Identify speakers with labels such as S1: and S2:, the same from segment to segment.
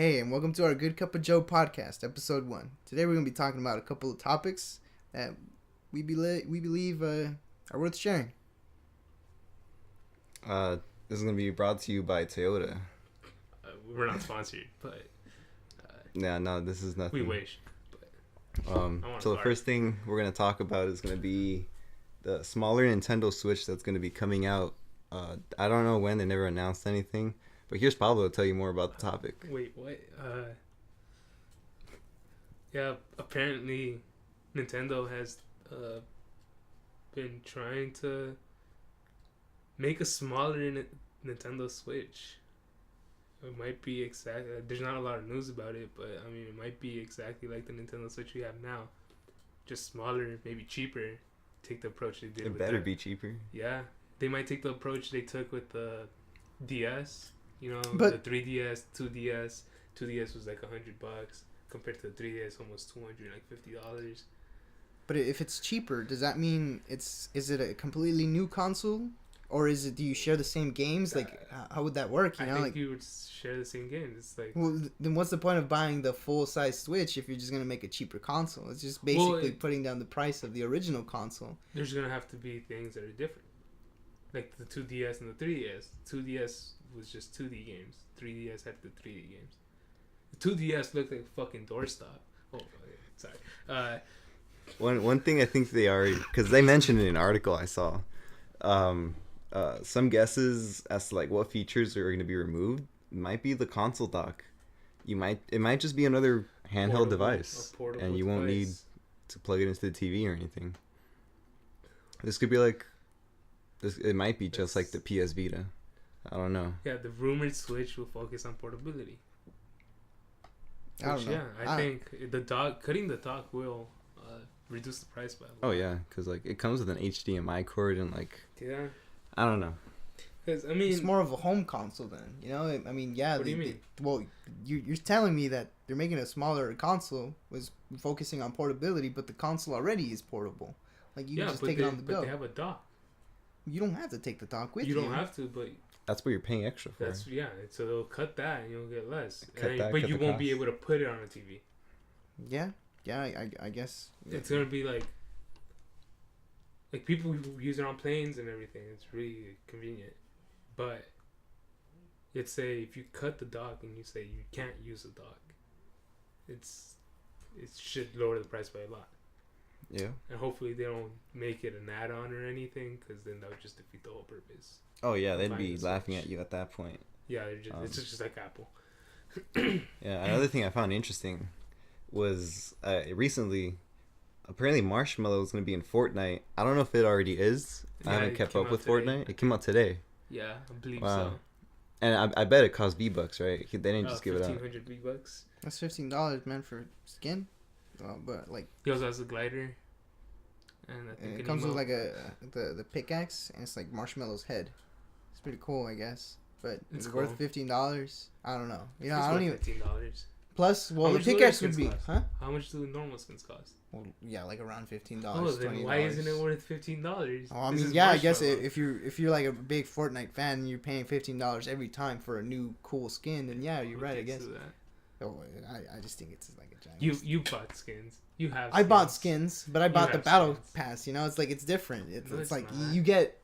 S1: Hey, and welcome to our Good Cup of Joe podcast, episode 1. Today we're going to be talking about a couple of topics that we believe are worth sharing.
S2: This is going to be brought to you by Toyota.
S3: We're not sponsored, but...
S2: No, this is nothing.
S3: We wish.
S2: But, so the first thing we're going to talk about is going to be the smaller Nintendo Switch that's going to be coming out. I don't know when, they never announced anything. But here's Pablo to tell you more about the topic.
S3: Wait, what? Yeah, apparently Nintendo has been trying to make a smaller Nintendo Switch. It might be exactly... There's not a lot of news about it, but I mean, it might be exactly like the Nintendo Switch we have now. Just smaller, maybe cheaper. Take the approach they did
S2: It
S3: with
S2: better
S3: that.
S2: be cheaper.
S3: Yeah, they might take the approach they took with the DS. You know,
S1: But,
S3: the 3DS, 2DS. 2DS was like $100 compared to the 3DS, almost $250.
S1: but if it's cheaper, does that mean is it a completely new console? Or do you share the same games? Like, how would that work? You know,
S3: I think you would share the same games. It's like...
S1: Well, then what's the point of buying the full-size Switch if you're just going to make a cheaper console? It's just basically putting down the price of the original console.
S3: There's going to have to be things that are different. Like the 2DS and the 3DS. 2DS was just 2D games. 3DS had the 3D games. The 2DS looked like a fucking doorstop. Oh, okay, sorry.
S2: One thing I think they are, because they mentioned in an article I saw, some guesses as to like what features are going to be removed might be the console dock. It might just be another handheld device, and you won't need to plug it into the TV or anything. This could be like this. It might be just like the PS Vita. I don't know.
S3: Yeah, the rumored Switch will focus on portability.
S1: I don't know.
S3: Yeah, I think the dock, cutting the dock will reduce the price by a lot.
S2: Oh yeah, because like it comes with an HDMI cord and like.
S3: Yeah.
S2: I don't know.
S3: Because I mean,
S1: it's more of a home console then. You know, I mean, yeah.
S3: What do you mean?
S1: Well, you're telling me that they're making a smaller console was focusing on portability, but the console already is portable. Like you can just take it on the go.
S3: But they have a dock.
S1: You don't have to take the dock with you.
S3: You don't have to, but
S2: that's what you're paying extra for.
S3: That's so they'll cut that and you'll get less.
S2: But
S3: you won't be able to put it on a TV.
S1: Yeah, I guess
S3: it's gonna be like people who use it on planes and everything. It's really convenient, but let's say if you cut the dock and you say you can't use the dock, it should lower the price by a lot.
S2: Yeah.
S3: And hopefully they don't make it an add-on or anything, because then that would just defeat the whole purpose.
S2: Oh yeah, they'd be laughing at you at that point.
S3: Yeah, it's just like Apple.
S2: Yeah, another thing I found interesting was recently, apparently Marshmallow is going to be in Fortnite. I don't know if it already is. I haven't kept up with Fortnite. It came out today.
S3: Yeah, I believe so.
S2: And I bet it costs V-Bucks, right? They didn't just give it out.
S3: 1,500 V-Bucks.
S1: That's $15, man, for skin. But like
S3: he also has a glider. And I think
S1: it comes with like the pickaxe, and it's like Marshmallow's head. It's pretty cool, I guess. But it's
S3: cool.
S1: Worth $15. I don't know. You know,
S3: it's
S1: I don't
S3: worth
S1: even.
S3: $15.
S1: Plus, well, the pickaxe would be,
S3: cost?
S1: huh?
S3: How much do the normal skins cost?
S1: Well, yeah, like around $15.
S3: Oh, then
S1: $20.
S3: why isn't it worth $15?
S1: Oh, I mean, yeah, I guess if you're like a big Fortnite fan and you're paying $15 every time for a new cool skin, then yeah, you're right. I guess. Oh, I just think it's like a giant.
S3: You bought skins. You have.
S1: I bought skins, but I bought the battle
S3: skins.
S1: pass. You know, it's like it's different. It's like
S3: not.
S1: you get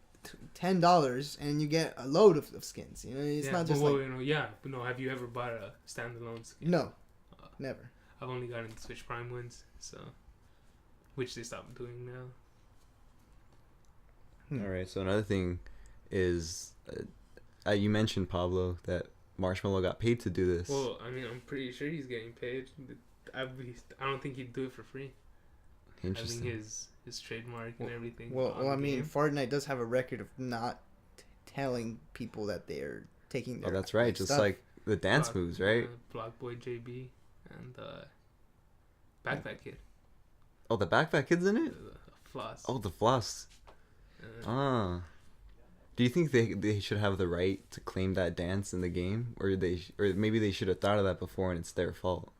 S1: $10 and you get a load of skins. You know, it's not just
S3: but no. Have you ever bought a standalone skin?
S1: No, never.
S3: I've only gotten the Switch Prime ones, which they stopped doing now.
S2: All right. So another thing is, you mentioned Pablo that Marshmallow got paid to do this.
S3: Well, I mean, I'm pretty sure he's getting paid. I don't think he'd do it for free.
S2: Interesting.
S3: Having his trademark and everything.
S1: Well, I mean, Fortnite does have a record of not telling people that they're taking their.
S2: Oh, that's right. Just
S1: stuff.
S2: like the dance moves, right?
S3: Blockboy JB and Backpack Kid.
S2: Oh, the Backpack Kid's in it?
S3: The floss.
S2: Oh, the floss. Do you think they should have the right to claim that dance in the game, or maybe they should have thought of that before and it's their fault?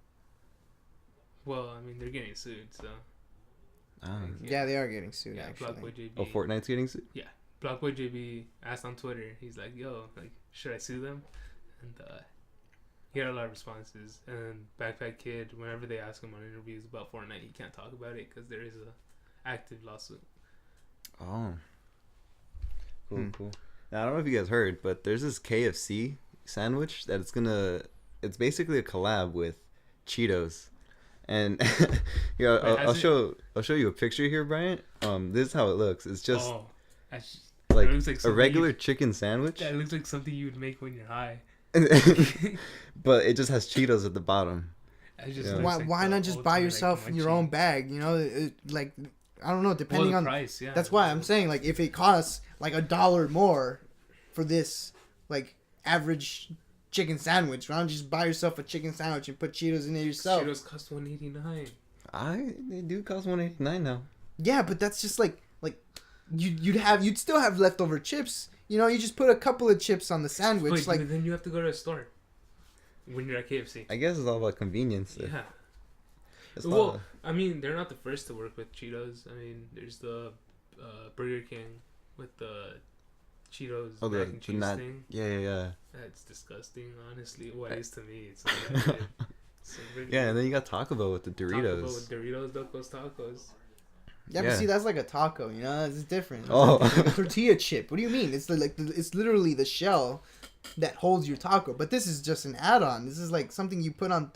S3: Well, I mean, they're getting sued, so.
S1: Yeah, they are getting sued. Actually.
S3: Blockboy JB.
S2: Oh, Fortnite's getting sued.
S3: Yeah, Blockboy JB asked on Twitter. He's like, "Yo, like, should I sue them?" And he had a lot of responses. And Backpack Kid, whenever they ask him on interviews about Fortnite, he can't talk about it because there is a active lawsuit.
S2: Oh. Cool. Now, I don't know if you guys heard, but there's this KFC sandwich that it's basically a collab with Cheetos. And yeah, I'll show you a picture here, Bryant. This is how it looks. It's just like a regular chicken sandwich.
S3: That looks like something you would make when you're high.
S2: But it just has Cheetos at the bottom.
S1: Why not just buy yourself your own bag? You know, like I don't know, depending on
S3: price. Yeah,
S1: that's why I'm saying, like, if it costs like $1 more for this like average chicken sandwich, why don't you just buy yourself a chicken sandwich and put Cheetos in it yourself?
S3: Cheetos cost $1.89.
S2: They do cost $1.89 now.
S1: Yeah, but that's just like you'd still have leftover chips. You know, you just put a couple of chips on the sandwich.
S3: But then you have to go to a store when you're at KFC.
S2: I guess it's all about convenience.
S3: Yeah. Well, I mean, they're not the first to work with Cheetos. I mean, there's the Burger King with the Cheetos mac and cheese thing.
S2: Yeah.
S3: That's disgusting, honestly. Well, at least to me, it's not that good.
S2: Yeah, and then you got Taco Bell with the Doritos.
S3: Locos Tacos.
S1: Yeah, but see, that's like a taco, you know? It's different. It's
S2: like
S1: a tortilla chip. What do you mean? It's it's literally the shell that holds your taco. But this is just an add-on. This is like something you put on.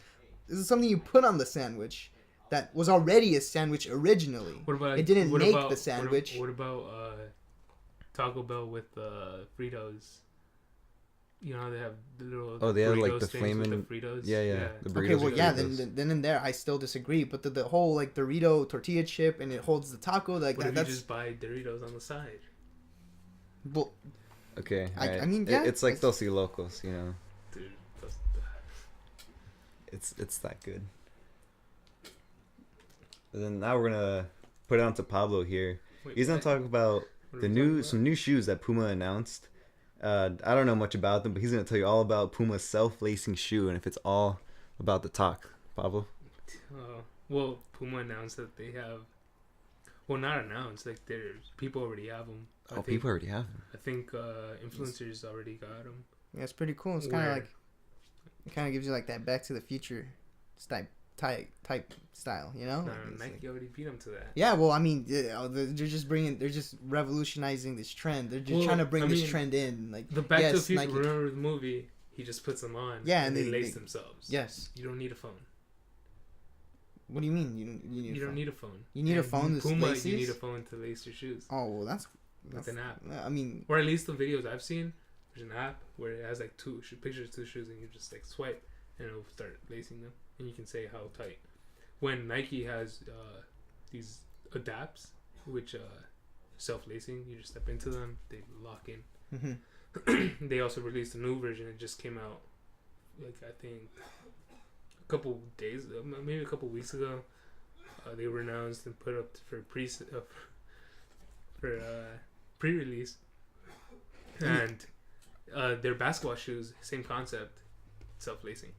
S1: This is something you put on the sandwich that was already a sandwich originally. It didn't make the sandwich.
S3: What about Taco Bell with Fritos? You know how they have the little
S2: they have like the flaming
S3: Fritos.
S2: Yeah. The burritos.
S1: Okay, well, yeah, then in there I still disagree. But the whole like Dorito tortilla chip and it holds the taco like
S3: what
S1: that.
S3: If
S1: that's
S3: you just buy Doritos on the side.
S1: Well,
S2: okay,
S1: I mean, yeah,
S2: it's like Dos Locos, you know.
S3: Dude,
S2: it's that good. And then now we're gonna put it on to Pablo here. He's gonna talk about some new shoes that Puma announced. I don't know much about them, but he's gonna tell you all about Puma's self-lacing shoe and if it's all about the talk. Pablo.
S3: Well, Puma announced that they have. Well, not announced. Like people already have them.
S2: People already have them.
S3: I think influencers already got them.
S1: Yeah, it's pretty cool. It's kind of like it kind of gives you like that Back to the Future type style, you know?
S3: Nike already beat them to that.
S1: Yeah, well, I mean, they're just revolutionizing this trend. They're just trying to bring this trend in. Like
S3: the Back to the Future, remember the movie? He just puts them on.
S1: Yeah,
S3: and they lace themselves.
S1: Yes.
S3: You don't need a phone.
S1: What do you mean? You
S3: don't need a phone.
S1: You need a phone to
S3: Puma,
S1: lace
S3: you need a phone to lace your shoes.
S1: Oh well, that's
S3: with an app.
S1: I mean,
S3: or at least the videos I've seen, there's an app where it has like two shoes, and you just like swipe, and it'll start lacing them, and you can say how tight. When Nike has these adapts, which self-lacing, you just step into them, they lock in.
S1: Mm-hmm.
S3: They also released a new version. It just came out, like I think, a couple days, maybe a couple weeks ago. They were announced and put up for pre-release, and their basketball shoes, same concept, self-lacing.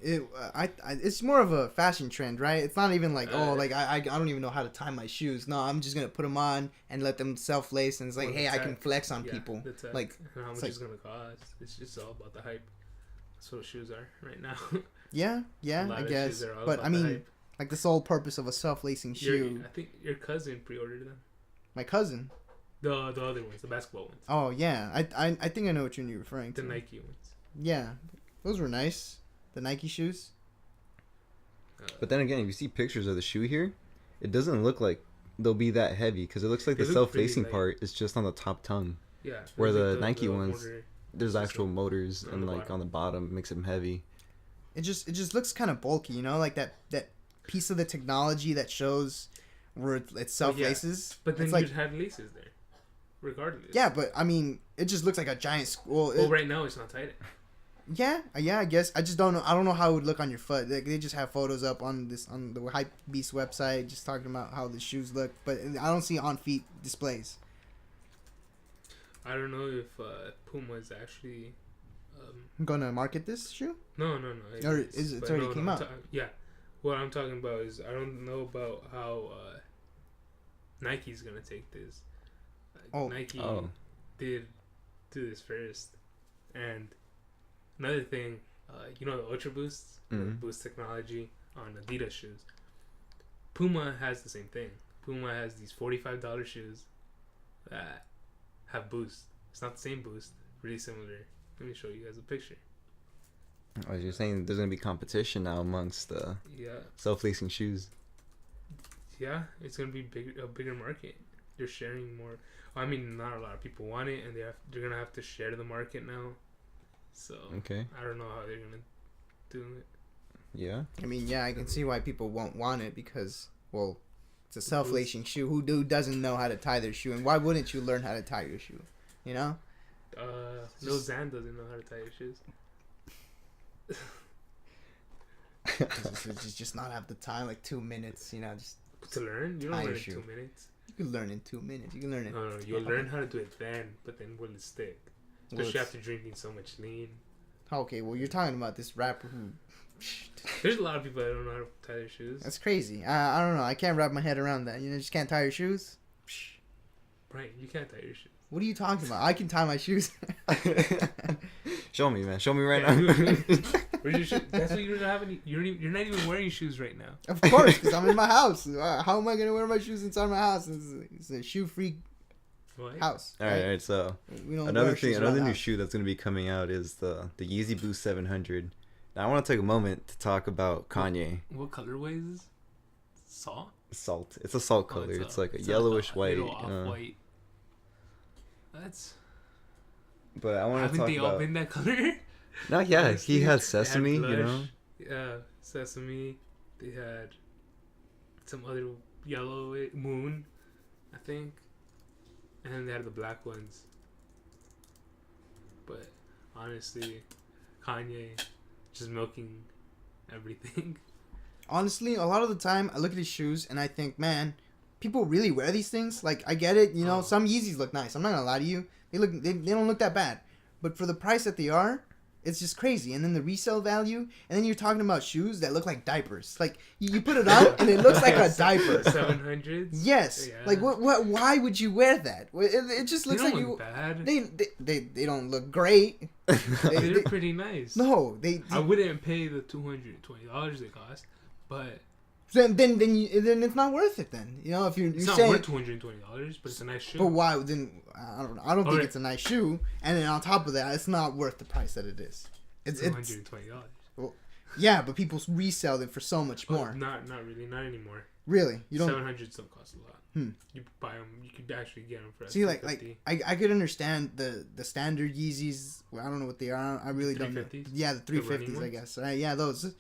S1: It's more of a fashion trend, right? It's not even like I don't even know how to tie my shoes. No, I'm just gonna put them on and let them self-lace, and it's like, hey, I can flex on people. Like,
S3: and how much it's gonna cost? It's just all about the hype. That's what shoes are right now.
S1: Yeah, I guess. But I mean, like the sole purpose of a self-lacing shoe.
S3: I think your cousin pre-ordered them.
S1: My cousin.
S3: The other ones, the basketball ones.
S1: Oh yeah, I think I know what you're referring to.
S3: The Nike ones.
S1: Yeah, those were nice. The Nike shoes.
S2: But then again, if you see pictures of the shoe here, it doesn't look like they'll be that heavy because it looks like the self-lacing part is just on the top tongue.
S3: Yeah.
S2: Where the Nike ones, there's actual motors and like on the bottom makes them heavy.
S1: It just looks kind of bulky, you know, like that piece of the technology that shows where it self-laces.
S3: But then
S1: you
S3: have laces there, regardless.
S1: Yeah, but I mean, it just looks like a giant.
S3: Well, right now it's not tight.
S1: Yeah, I guess. I just don't know. I don't know how it would look on your foot. They just have photos up on the Hype Beast website, just talking about how the shoes look, but I don't see on feet displays.
S3: I don't know if Puma is actually
S1: gonna market this shoe.
S3: No.
S1: Or it's already came out.
S3: Yeah, what I'm talking about is I don't know about how Nike's gonna take this. Nike did do this first, and another thing you know, the Ultra Boost, the Boost technology on Adidas shoes. Puma has the same thing. Puma has these $45 shoes that have Boost. It's not the same Boost, really similar. Let me show you guys a picture.
S2: Oh, you're saying there's gonna be competition now amongst self-lacing shoes.
S3: Yeah, it's gonna be a bigger market. They're sharing more. I mean, not a lot of people want it, and they're gonna have to share the market now. So I don't know how they're gonna do it.
S2: Yeah.
S1: I mean, yeah, I can see why people won't want it because, well, it's a self-lacing shoe. Who doesn't know how to tie their shoe, and why wouldn't you learn how to tie your shoe? You know.
S3: Lil Xan doesn't know how to tie his shoes.
S1: just not have the time, like 2 minutes, you know, just
S3: to learn. You don't learn in 2 minutes.
S1: You can learn in 2 minutes. You can learn it.
S3: No, you'll learn how to do it then, but then will it stick? Especially after drinking so much lean.
S1: Okay, well, you're talking about this rapper who.
S3: There's a lot of people that don't know how to tie their shoes.
S1: That's crazy. I don't know. I can't wrap my head around that. You know, just can't tie your shoes.
S3: Right, you can't tie your shoes.
S1: What are you talking about? I can tie my shoes.
S2: Show me, man. Show me right now.
S3: Where's your shoes? That's why you don't have any. You're not even wearing shoes right now.
S1: Of course, because I'm in my house. How am I gonna wear my shoes inside my house? It's a shoe-free house.
S2: All right. So another new shoe that's gonna be coming out is the Yeezy Boost 700. Now I want to take a moment to talk about Kanye.
S3: What colorway is this? Salt.
S2: Salt. It's a salt color. It's like a yellowish white.
S3: Off-white.
S2: But I want to talk about.
S3: Haven't they all been that color?
S2: No, yeah, he had sesame, you know.
S3: Yeah, sesame. They had some other yellow moon, I think, and then they had the black ones. But honestly, Kanye just milking everything.
S1: Honestly, a lot of the time I look at his shoes and I think, man, people really wear these things. Like, I get it, you know, some Yeezys look nice. I'm not gonna lie to you. They don't look that bad. But for the price that they are, it's just crazy. And then the resale value, and then you're talking about shoes that look like diapers. Like, you put it on and it looks like a diaper.
S3: 700s?
S1: Yes. Yeah. Like, what? Why would you wear that? It just looks like you.
S3: Bad.
S1: They don't look great.
S3: They're pretty nice.
S1: No,
S3: I wouldn't pay the $220 they cost, but.
S1: Then it's not worth it. Then, you know, if you're
S3: it's not
S1: saying
S3: worth $220, but it's a nice shoe.
S1: But why? Then I don't think it's a nice shoe. And then on top of that, it's not worth the price that it is. It's
S3: $220.
S1: Well, yeah, but people resell them for so much more.
S3: Not really, not anymore.
S1: Really, you don't.
S3: 700 still costs a lot. You buy them, you could actually get them for.
S1: See, like I could understand the standard Yeezys. Well, I don't know what they are. I really don't know. Yeah, the 350s, I guess. Yeah, those.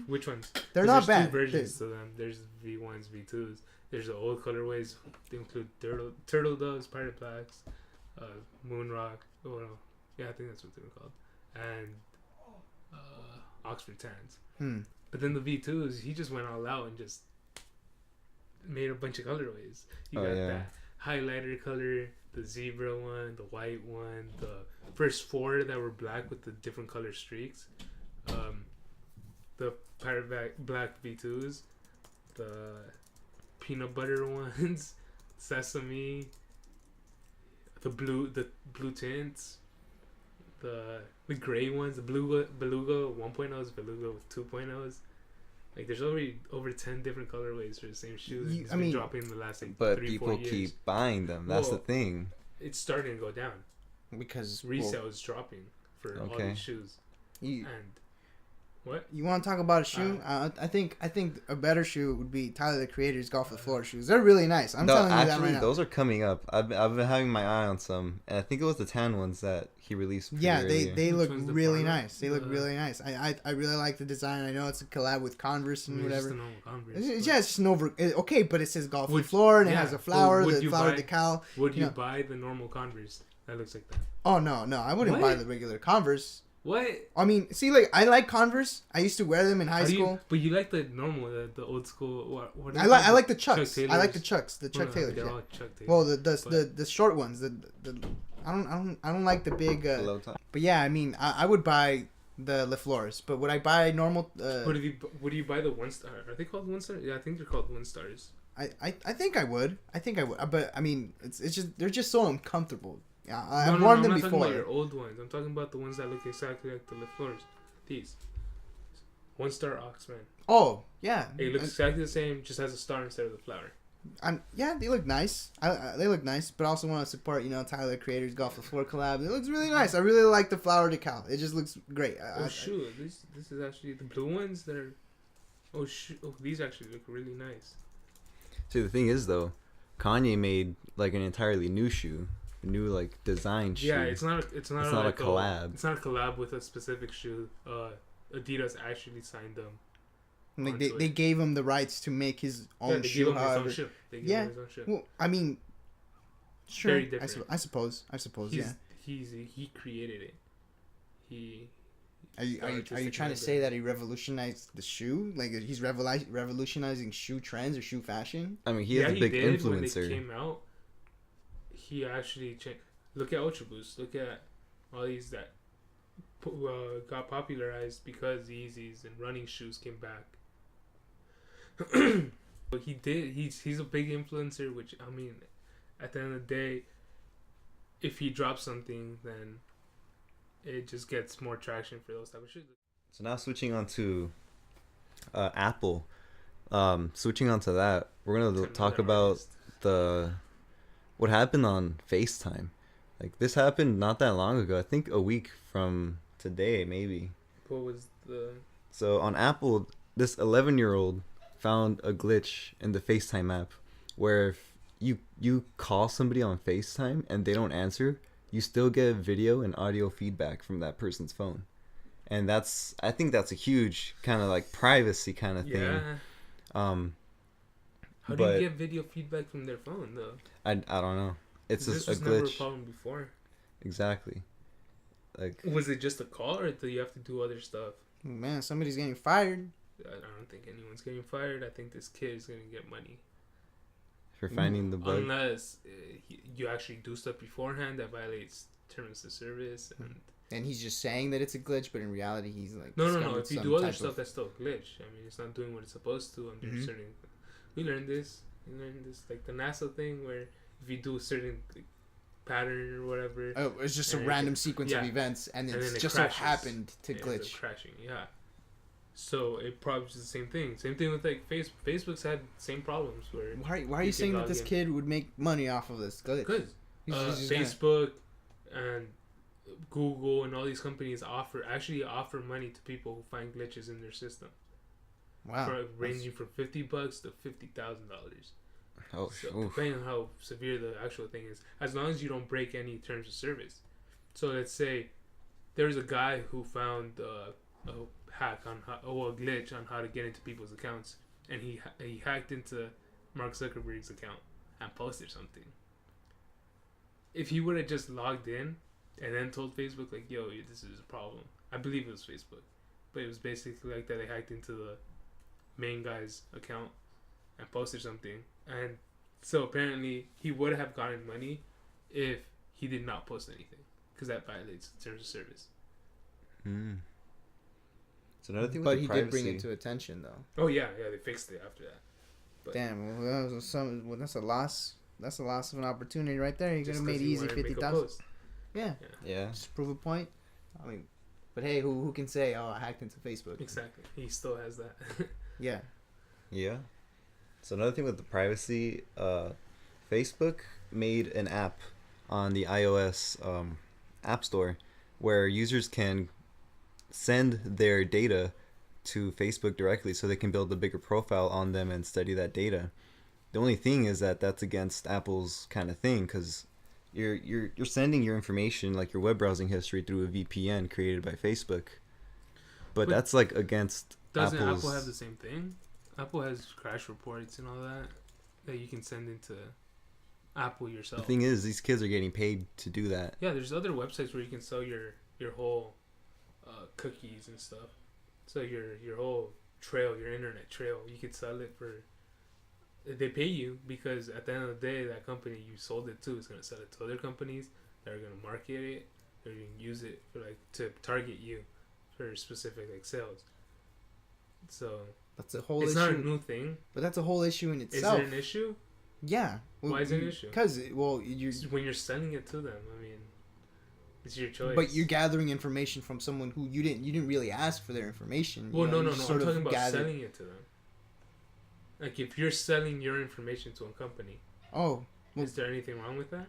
S3: Which ones?
S1: They're not bad.
S3: There's 2 versions to them. There's V1s, V2s. There's the old colorways. They include turtle doves, pirate blacks, moon rock. Oh no, yeah, I think that's what they were called, and Oxford tans. But then the V2s, he just went all out and just made a bunch of colorways. You got that highlighter color, the zebra one, the white one, the first 4 that were black with the different color streaks, the pirate black V2s, the peanut butter ones, sesame, the blue tints, the gray ones, the beluga 1.0s, beluga 2.0s. Like, there's already over 10 different colorways for the same shoe. It's been dropping in the last 3-4 years.
S2: But people keep buying them. That's the thing.
S3: It's starting to go down
S1: because
S3: resale is dropping for all these shoes. What?
S1: You want to talk about a shoe? I think a better shoe would be Tyler the Creator's Golf with Floor shoes. They're really nice. I'm telling you that right now.
S2: Those are coming up. I've been having my eye on some, and I think it was the tan ones that he released.
S1: Yeah, they look really nice. They look really nice. I really like the design. I know it's a collab with Converse and whatever.
S3: Just a normal Converse,
S1: it's just an okay, but it says Golf with Floor and it has a flower, the flower decal.
S3: Would you buy the normal Converse that looks like that?
S1: Oh no, I wouldn't buy the regular Converse.
S3: What?
S1: I mean, see, like, I like Converse. I used to wear them in high school.
S3: But you like the normal, the old school. What
S1: I like the Chucks. I like the Chucks. The Chuck Taylors.
S3: They're all Chuck Taylors.
S1: Well, the short ones. I don't like the big. But yeah, I mean, I would buy the LeFleurs, but would I buy normal?
S3: Would you buy the 1 star? Are they called 1 star? Yeah, I think they're called 1 stars.
S1: I think I would. But I mean, it's just they're just so uncomfortable. Yeah,
S3: I've worn them before. I'm not talking about your old ones. I'm talking about the ones that look exactly like the LeFleurs. These. 1-star Oxman.
S1: Oh yeah.
S3: It looks exactly the same, just has a star instead of the flower.
S1: Yeah, they look nice. They look nice, but I also want to support, Tyler the Creator's Golf the Floor collab. It looks really nice. I really like the flower decal. It just looks great.
S3: Shoot, this is actually the blue ones that are. Oh shoot! Oh, these actually look really nice.
S2: See, the thing is though, Kanye made like an entirely new shoe, a new like design shoe.
S3: Yeah, it's not
S2: a collab.
S3: It's not a collab with a specific shoe. Adidas actually signed them.
S1: Like they gave him the rights to make his own shoe. However,
S3: they gave him his own shoe.
S1: Well, I mean, sure.
S3: Very different.
S1: I suppose.
S3: He created it.
S1: Are you trying to say that he revolutionized the shoe? Like he's revolutionizing shoe trends or shoe fashion?
S2: I mean, he is a big influencer.
S3: When they came out, he actually changed. Look at Ultra Boost. Look at all these that got popularized because Yeezys and running shoes came back. But he's a big influencer, which I mean, at the end of the day, if he drops something, then it just gets more traction for those type of shoes.
S2: So now switching on to Apple. Switching on to that, we're gonna talk about what happened on FaceTime. Like this happened not that long ago. I think a week from today, maybe.
S3: What was the?
S2: So on Apple, this 11-year-old found a glitch in the FaceTime app where if you call somebody on FaceTime and they don't answer, you still get video and audio feedback from that person's phone. And I think that's a huge kind of like privacy kind of thing.
S3: Yeah. How do you get video feedback from their phone though?
S2: I don't know. It's just a glitch. This was never a problem
S3: before.
S2: Exactly. Like,
S3: was it just a call, or do you have to do other stuff?
S1: Man, somebody's getting fired.
S3: I don't think anyone's getting fired. I think this kid is gonna get money
S2: for finding the bug.
S3: Unless you actually do stuff beforehand that violates terms of service,
S1: and he's just saying that it's a glitch, but in reality, he's like
S3: no. If you do other stuff, that's still a glitch. I mean, it's not doing what it's supposed to under certain. We learned this, like the NASA thing, where if you do a certain pattern or whatever.
S1: Oh, it's just a random sequence of events, and then it just crashes. So happened to glitch.
S3: Crashing, yeah. So it probably is the same thing. Same thing with like Facebook's had the same problems where.
S1: Why are you saying that this kid would make money off of this glitch?
S3: Because Facebook and Google and all these companies offer money to people who find glitches in their system.
S1: Wow.
S3: Ranging from $50 to $50,000.
S2: Oh,
S3: so depending on how severe the actual thing is, as long as you don't break any terms of service. So let's say there's a guy who found a glitch on how to get into people's accounts, and he hacked into Mark Zuckerberg's account and posted something. If he would have just logged in and then told Facebook like, "Yo, this is a problem," I believe it was Facebook, but it was basically like that. They hacked into the main guy's account and posted something, and so apparently he would have gotten money if he did not post anything, because that violates terms of service.
S2: So another thing,
S1: but he did bring it to attention though.
S3: Oh yeah, they fixed it after that.
S1: But damn, that's a loss. That's a loss of an opportunity right there. You could have made easy 50,000. Yeah. Just prove a point. I mean, but hey, who can say, "Oh, I hacked into Facebook"?
S3: Exactly. He still has that.
S1: Yeah.
S2: So another thing with the privacy, Facebook made an app on the iOS App Store where users can send their data to Facebook directly, so they can build a bigger profile on them and study that data. The only thing is that that's against Apple's kind of thing, because you're sending your information, like your web browsing history, through a VPN created by Facebook. But that's like against
S3: Doesn't
S2: Apple's...
S3: Apple have the same thing? Apple has crash reports and all that you can send into Apple yourself.
S2: The thing is, these kids are getting paid to do that.
S3: Yeah, there's other websites where you can sell your whole cookies and stuff. So your whole trail, your internet trail, you could sell it for... They pay you because at the end of the day, that company you sold it to is going to sell it to other companies that are going to market it. They're going to use it for to target you for specific sales. So
S1: that's a whole
S3: issue. It's not a new thing.
S1: But that's a whole issue in itself.
S3: Is it an issue?
S1: Yeah.
S3: Why is it an issue?
S1: Because when
S3: you're selling it to them, I mean, It's your choice.
S1: But you're gathering information from someone who you didn't really ask for their information.
S3: Well,
S1: no.
S3: I'm talking about selling it to them. Like if you're selling your information to a company.
S1: Oh. Well,
S3: is there anything wrong with that?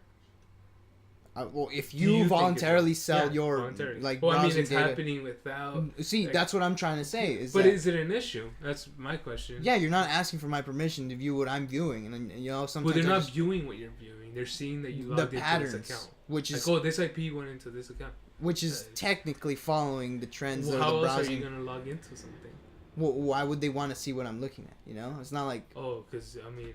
S1: Well, if you voluntarily sell your
S3: voluntarily.
S1: like,
S3: well, I mean, it's
S1: data,
S3: happening without.
S1: See, like, that's what I'm trying to say. Is
S3: it an issue? That's my question.
S1: Yeah, you're not asking for my permission to view what I'm viewing, and you know sometimes.
S3: Well, they're not viewing what you're viewing. They're seeing that you logged into this account,
S1: which is
S3: like, oh, this IP went into this account,
S1: which is technically following the trends of the
S3: browsing. How else
S1: are
S3: are you gonna log into something?
S1: Well, why would they want to see what I'm looking at? You know, it's not like
S3: because I mean,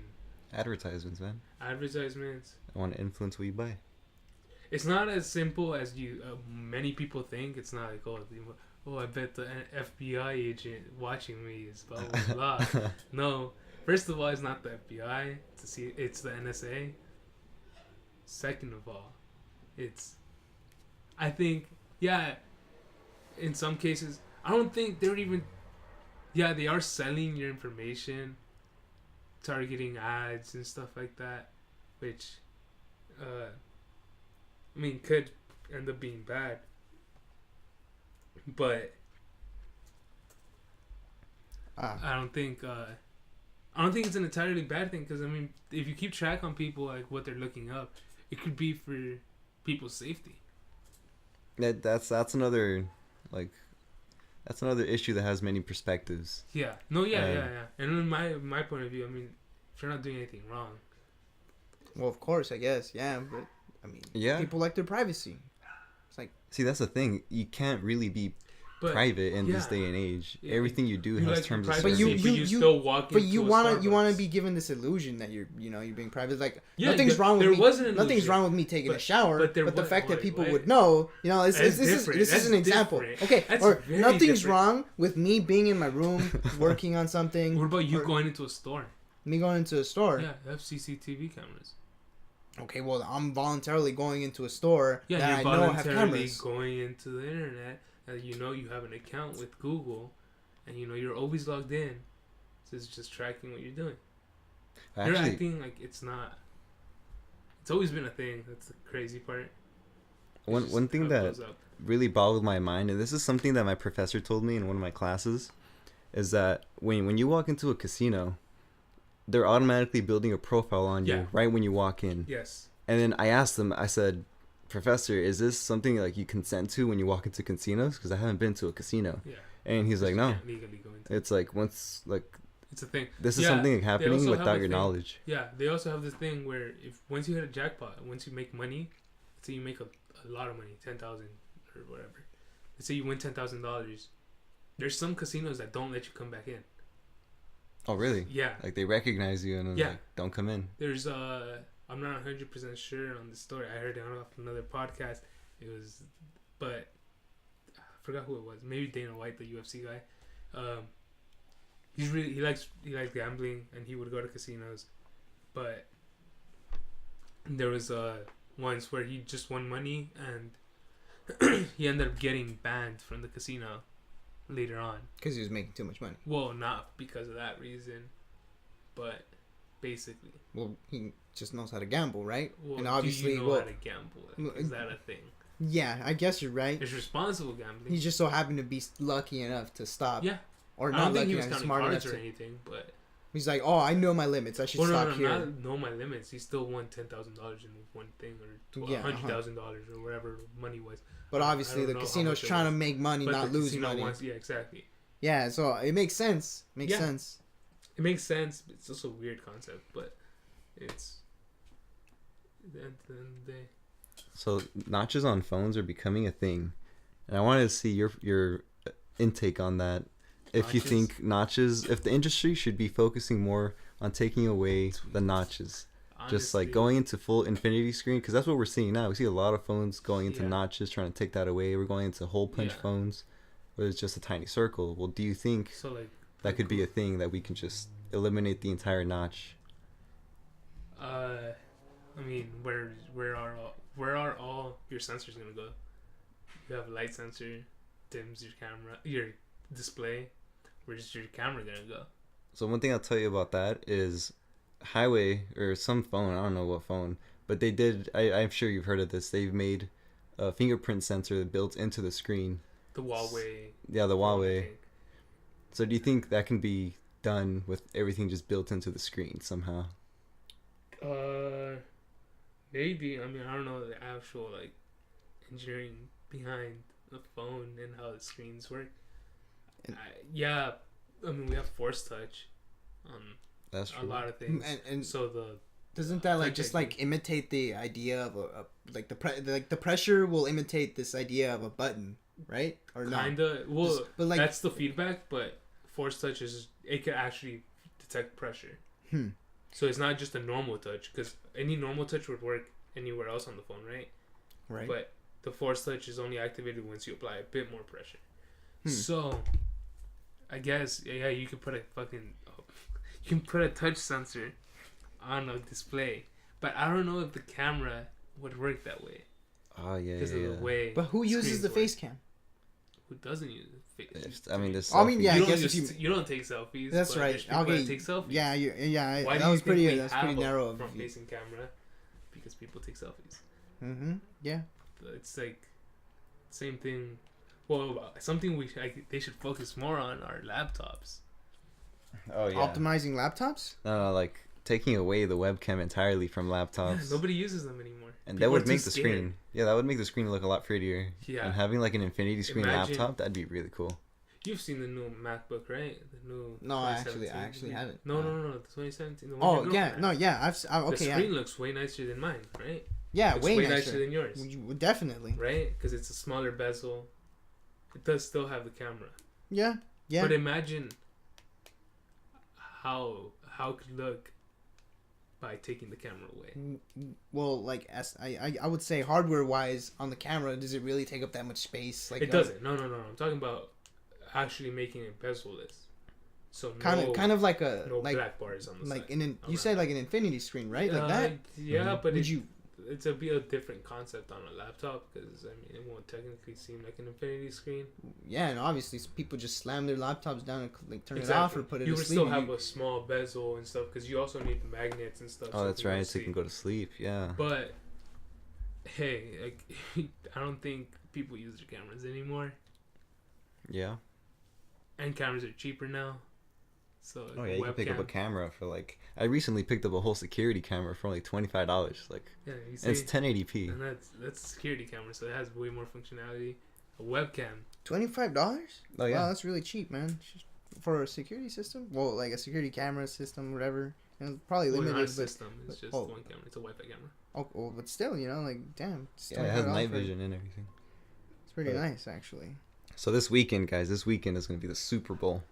S2: advertisements, man.
S3: Advertisements.
S2: I want to influence what you buy.
S3: It's not as simple as many people think. It's not like, I bet the FBI agent watching me is blah, blah, blah. No. First of all, it's not the FBI. It's the NSA. Second of all, I think, in some cases, I don't think they're even, they are selling your information, targeting ads and stuff like that, which, could end up being bad. But I don't think it's an entirely bad thing, because if you keep track on people, like what they're looking up, it could be for people's safety.
S2: That's another that's another issue that has many perspectives.
S3: Yeah. No. Yeah. And in my point of view, if you're not doing anything wrong.
S1: Well, of course, I guess, but. People like their privacy. It's like,
S2: see, that's the thing. You can't really be private in this day and age. Yeah. Everything you do has terms of service.
S3: But you still walk into
S1: you want to be given this illusion that you're being private. Like, nothing's wrong with me taking a shower. But the fact that people would know, this is an example. Okay, or nothing's wrong with me being in my room working on something.
S3: What about you going into a store?
S1: Me going into a store.
S3: Yeah, they have CCTV cameras.
S1: Okay, well, I'm voluntarily going into a store that I know have cameras.
S3: Going into the internet, and you have an account with Google, and you're always logged in, so it's just tracking what you're doing. You're acting like it's not. It's always been a thing. That's the crazy part.
S2: One thing that really boggled my mind, and this is something that my professor told me in one of my classes, is that when you walk into a casino, they're automatically building a profile on you right when you walk in.
S3: Yes.
S2: And then I asked them, I said, Professor, is this something like you consent to when you walk into casinos? Because I haven't been to a casino. Yeah. And he's like, no.
S3: Legally go into
S2: it's like it's a
S3: thing.
S2: This is something happening without your knowledge.
S3: Yeah. They also have this thing where once you hit a jackpot, once you make money, let's say you make a lot of money, 10,000 or whatever. Let's say you win $10,000. There's some casinos that don't let you come back in.
S2: Oh, really?
S3: Yeah.
S2: Like, they recognize you and like, don't come in.
S3: There's, I'm not 100% sure on the story. I heard it off another podcast. But I forgot who it was. Maybe Dana White, the UFC guy. He likes gambling, and he would go to casinos. But there was once where he just won money, and he ended up getting banned from the casino later on
S1: because he was making too much money.
S3: Well, not because of that reason, but basically.
S1: Well, he just knows how to gamble, right?
S3: Well, and obviously, how to gamble? Is that a thing?
S1: Yeah, I guess you're right.
S3: It's responsible gambling.
S1: He just so happened to be lucky enough to stop.
S3: Yeah,
S1: or not lucky enough, smart enough
S3: or anything, but.
S1: He's like, oh, I know my limits. I should stop here.
S3: Not know my limits. He still won $10,000 in one thing, or $100,000 or whatever money was.
S1: But obviously, the casino's trying to make money, not lose money.
S3: Exactly.
S1: Yeah, so it makes sense. It makes sense.
S3: It makes sense. But it's also a weird concept, but it's at the end of the day.
S2: So notches on phones are becoming a thing, and I wanted to see your intake on that. If you think if the industry should be focusing more on taking away the notches. Honestly, just like going into full infinity screen, because that's what we're seeing now. We see a lot of phones going into notches, trying to take that away. We're going into hole punch phones, where it's just a tiny circle. Well, do you think that could be a thing that we can just eliminate the entire notch?
S3: I mean, where are all your sensors gonna go? You have a light sensor, dims your camera, your display. Where's your camera gonna go?
S2: So one thing I'll tell you about that is Highway or some phone, I don't know what phone, but they did, I'm sure you've heard of this, they've made fingerprint sensor built into the screen.
S3: The Huawei.
S2: Yeah, the Huawei. So do you think that can be done with everything just built into the screen somehow?
S3: Maybe. I mean, I don't know the actual like engineering behind the phone and how the screens work. Yeah, I mean we have Force Touch on
S2: That's true.
S3: a lot of things,
S1: and
S3: so the
S1: doesn't that like just like imitate the idea of like the pressure will imitate this idea of a button, right? Or
S3: kinda. Well,
S1: but like
S3: that's the feedback, but Force Touch it can actually detect pressure. So it's not just a normal touch, because any normal touch would work anywhere else on the phone, right?
S1: Right.
S3: But the Force Touch is only activated once you apply a bit more pressure. So, I guess yeah, you can put a touch sensor on a display, but I don't know if the camera would work that way.
S2: Oh yeah,
S3: because of the way.
S1: But who uses the face cam?
S3: Who doesn't use face?
S2: I mean, this.
S1: I mean, yeah.
S3: You
S1: I guess
S3: you don't take selfies.
S1: That's right.
S3: Okay. Take selfies.
S1: Yeah, yeah.
S3: Why
S1: that
S3: do
S1: was
S3: you
S1: pretty.
S3: think we
S1: That's
S3: have
S1: pretty narrow.
S3: a front-facing camera? Because people take selfies.
S1: Yeah.
S3: It's like same thing. Well, something they should focus more on are laptops.
S2: Oh yeah.
S1: Optimizing laptops?
S2: No, like taking away the webcam entirely from laptops.
S3: Yeah, nobody uses them anymore.
S2: And
S3: people
S2: that would make the screen. Yeah, that would make the screen look a lot prettier.
S3: Yeah.
S2: And having like an infinity screen laptop, that'd be really cool.
S3: You've seen the new MacBook, right? The new.
S1: No, I actually haven't.
S3: No, the 2017. The
S1: one yeah, no, yeah, okay.
S3: The screen looks way nicer than mine, right?
S1: Yeah,
S3: looks
S1: way
S3: nicer than yours.
S1: Definitely.
S3: Right, because it's a smaller bezel. It does still have the camera.
S1: Yeah.
S3: But imagine how it could look by taking the camera away.
S1: Well, like I would say hardware wise on the camera, does it really take up that much space? Like
S3: it doesn't. No. I'm talking about actually making it bezel-less. So
S1: kind of like a
S3: black bars on the
S1: like
S3: side.
S1: You said like an infinity screen, right? Like that.
S3: Yeah, but
S1: it's
S3: a different concept on a laptop, because I mean it won't technically seem like an infinity screen.
S1: Yeah, and obviously people just slam their laptops down and like turn it off or put it.
S3: You would still have a small bezel and stuff, because you also need the magnets and stuff.
S2: Oh, that's right. So you can go to sleep. Yeah.
S3: But hey, like, I don't think people use their cameras anymore.
S2: Yeah.
S3: And cameras are cheaper now. So
S2: oh yeah, you can pick up a camera for like. I recently picked up a whole security camera for like $25. Like,
S3: yeah, you see,
S2: and it's 1080p.
S3: And that's a security camera, so it has way more functionality. A webcam.
S1: $25?
S2: Oh yeah,
S1: wow, that's really cheap, man. For a security system. Well, like a security camera system, whatever. And it's probably limited.
S3: Not a system. It's just one camera. It's a Wi-Fi camera.
S1: Oh, well, but still, like, damn.
S2: Yeah, it has night vision and everything.
S1: It's pretty nice, actually.
S2: So this weekend, guys, is going to be the Super Bowl.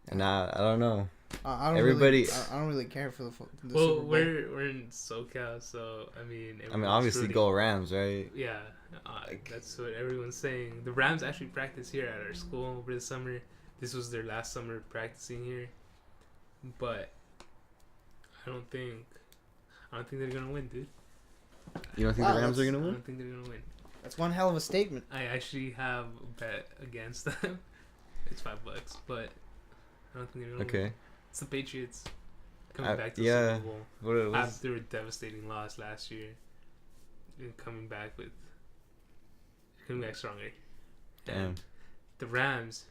S2: And I don't know.
S1: I don't really care for the Super Bowl.
S3: Well, we're in SoCal, so I mean
S2: obviously go Rams, right?
S3: Yeah, that's what everyone's saying. The Rams actually practice here at our school over the summer. This was their last summer practicing here, but I don't think they're gonna win, dude.
S2: You don't think the Rams are gonna win?
S3: I don't think they're gonna win.
S1: That's one hell of a statement.
S3: I actually have a bet against them. It's $5, but I don't think they're gonna win. It's the Patriots coming back to the Super Bowl after a devastating loss last year, and coming back stronger.
S2: Damn.
S3: The Rams.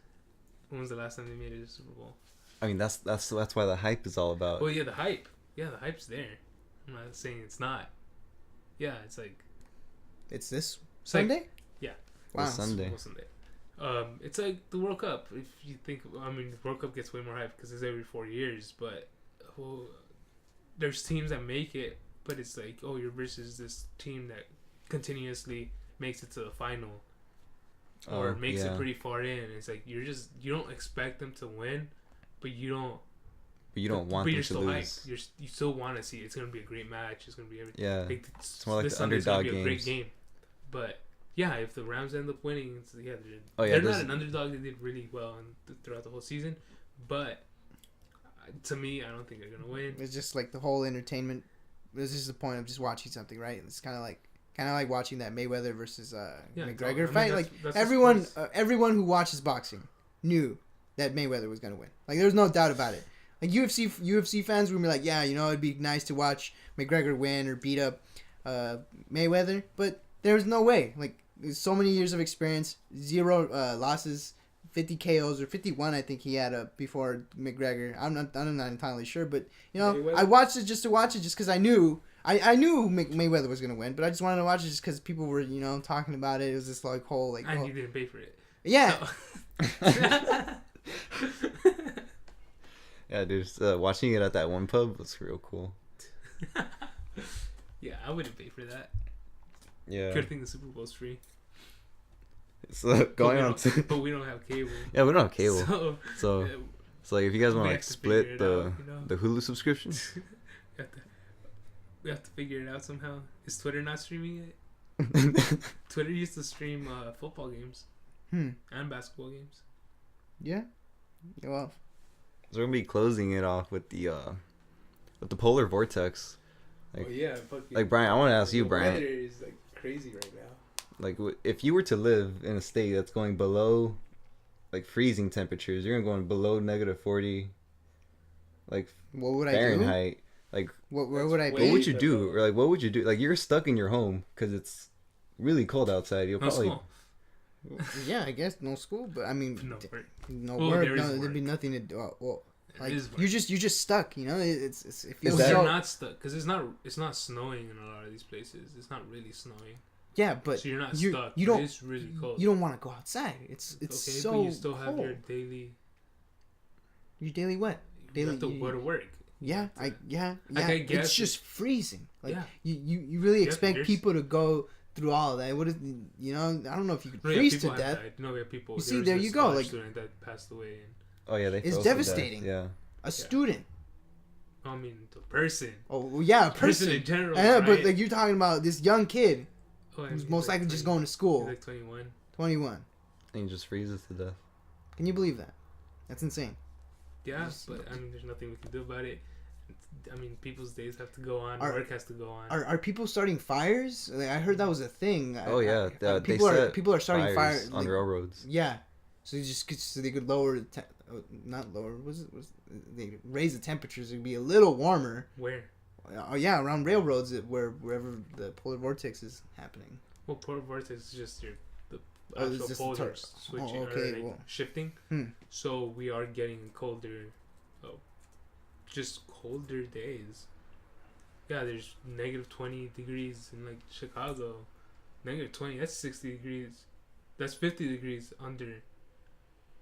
S3: When was the last time they made it to the Super Bowl?
S2: I mean, that's why the hype is all about.
S3: Well, yeah, the hype. Yeah, the hype's there. I'm not saying it's not. Yeah, it's like.
S1: It's this Sunday?
S3: Yeah.
S2: Wow. Sunday.
S3: It's like the World Cup. If you think, I mean, the World Cup gets way more hype because it's every 4 years. But there's teams that make it, but it's like, oh, you're versus this team that continuously makes it to the final, or makes it pretty far in. It's like you don't expect them to win, but you don't.
S2: But you don't want them to lose.
S3: Hyped. You still want to see it. It's gonna be a great match. It's gonna be everything.
S2: Yeah. It's more like the underdog games. Be a great game.
S3: But yeah, if the Rams end up winning, they're not an underdog. They did really well throughout the whole season, but to me, I don't think they're gonna win.
S1: It's just like the whole entertainment. This is the point of just watching something, right? It's kind of like watching that Mayweather versus McGregor fight. That's everyone who watches boxing knew that Mayweather was gonna win. Like, there's no doubt about it. Like UFC fans would be like, yeah, it'd be nice to watch McGregor win or beat up Mayweather, but There's no way. Like, so many years of experience, 0 losses, 50 KOs or 51, I think he had before McGregor. I'm not entirely sure, but you know,
S3: Mayweather?
S1: I watched it just to watch it, just because I knew Mayweather was gonna win, but I just wanted to watch it just because people were talking about it. It was this like whole like.
S3: And you didn't pay for it.
S1: Yeah.
S3: So.
S2: Yeah, dude. Watching it at that one pub was real cool.
S3: Yeah, I wouldn't pay for that.
S2: Yeah.
S3: Good thing the Super Bowl's free.
S2: So going on to.
S3: But we don't have cable.
S2: Yeah, we don't have cable. So
S3: yeah,
S2: it's like if you guys want to
S3: we
S2: like
S3: have to figure
S2: split
S3: it
S2: the
S3: out,
S2: the Hulu subscription.
S3: we have to figure it out somehow. Is Twitter not streaming it? Twitter used to stream football games and basketball games.
S1: Yeah. Well.
S2: So we're gonna be closing it off with the polar vortex. Like,
S3: oh yeah, fucking,
S2: like Brian, I want to ask you, Brian.
S3: The weather is like crazy right now.
S2: Like, if you were to live in a state that's going below, like freezing temperatures, you're going below -40, like
S1: what would
S2: Fahrenheit.
S1: I do?
S2: Like,
S1: where would I be?
S2: what would you do? Or like, what would you do? Like, you're stuck in your home because it's really cold outside. You'll
S3: No
S2: probably.
S3: school.
S1: Yeah, I guess no school, but I mean,
S3: No work.
S1: no
S3: Well,
S1: work.
S3: there is
S1: There'd be
S3: work.
S1: nothing to do. Well, like
S3: is work.
S1: you're just stuck. You know, it feels
S2: that-
S3: You're
S1: so.
S3: not stuck because it's not snowing in a lot of these places. It's not really snowing.
S1: Yeah, but
S3: So you're not
S1: you,
S3: stuck.
S1: you don't.
S3: It's really cold.
S1: You don't want to go outside. It's
S3: okay,
S1: so
S3: but you still
S1: cold.
S3: have your daily.
S1: Your daily what?
S3: You have to go to work.
S1: Yeah,
S3: I
S1: It's
S3: guess
S1: just freezing. Like
S3: Yeah.
S1: you really expect
S3: there's-
S1: people to go through all of that. What is I don't know if you could
S3: No, yeah,
S1: freeze
S3: people
S1: to
S3: have
S1: death.
S3: died. No, yeah, people.
S1: You see,
S3: was
S1: there
S3: this
S1: you go,
S3: college
S1: like-
S3: student that passed away. And,
S2: Oh yeah, they.
S1: It's
S2: froze to death.
S1: devastating.
S2: Yeah.
S1: A student.
S3: I mean, the person.
S1: Oh well, yeah, a
S3: Person
S1: person.
S3: in general.
S1: Yeah,
S3: right?
S1: but like you're talking about this young kid
S3: Oh, and
S1: who's
S3: he's
S1: most
S3: like
S1: likely just
S3: 20
S1: going to school.
S3: He's like 21.
S1: 21.
S2: And he just freezes to death.
S1: Can you believe that? That's insane.
S3: Yeah,
S1: Just-
S3: but I mean, there's nothing we can do about it. I mean, people's days have to go on.
S1: Are-
S3: Work has to go on.
S1: Are people starting fires? Like, I heard that was a thing.
S2: Oh yeah, they
S1: people are starting
S2: fires
S1: fires
S2: on
S1: like,
S2: railroads.
S1: Yeah, so they could lower not lower. They raise the temperatures? It'd be a little warmer.
S3: Where?
S1: Oh yeah, around railroads wherever the polar vortex is happening.
S3: Well, polar vortex is just the
S1: Oh, it's
S3: actual
S1: just
S3: poles
S1: the
S3: are switching
S1: okay,
S3: or like
S1: well.
S3: shifting. So we are getting colder. Oh, just colder days. Yeah, there's -20 degrees in like Chicago. -20. That's 60 degrees. That's 50 degrees under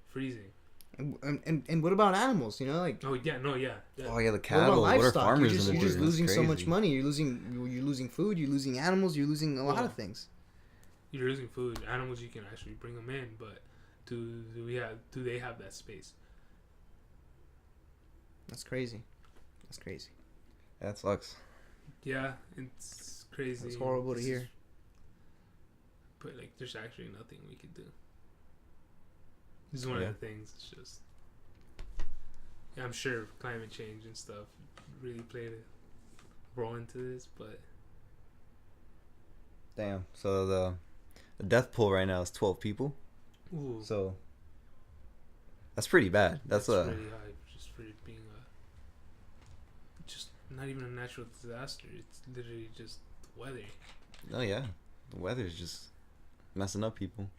S3: freezing.
S1: And what about animals? Like
S3: Oh yeah, no, yeah.
S2: Oh yeah, the
S1: what
S2: cattle.
S1: about
S2: What are
S1: livestock?
S2: farmers
S1: You're
S2: gonna
S1: just
S2: do?
S1: losing
S2: That's
S1: so much
S2: crazy.
S1: money. You're losing food. You're losing animals. You're losing a lot of things.
S3: You're losing food. Animals, you can actually bring them in, but do they have that space?
S1: That's crazy. That's crazy.
S2: That sucks.
S3: Yeah, it's crazy.
S1: It's horrible to hear.
S3: But like, there's actually nothing we could do. This is one
S2: Yeah.
S3: of the things. It's just, yeah, I'm sure climate change and stuff really played a role into this, but
S2: Damn. So the death pool right now is 12 people.
S3: ooh,
S2: So that's pretty bad. That's
S3: really high just for it being just not even a natural disaster. It's literally just the weather.
S2: Oh yeah, the weather's just messing up people.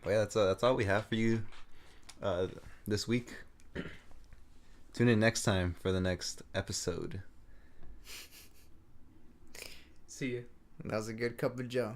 S2: But yeah, that's all we have for you this week. Tune in next time for the next episode.
S3: See ya.
S1: That was a good cup of Joe.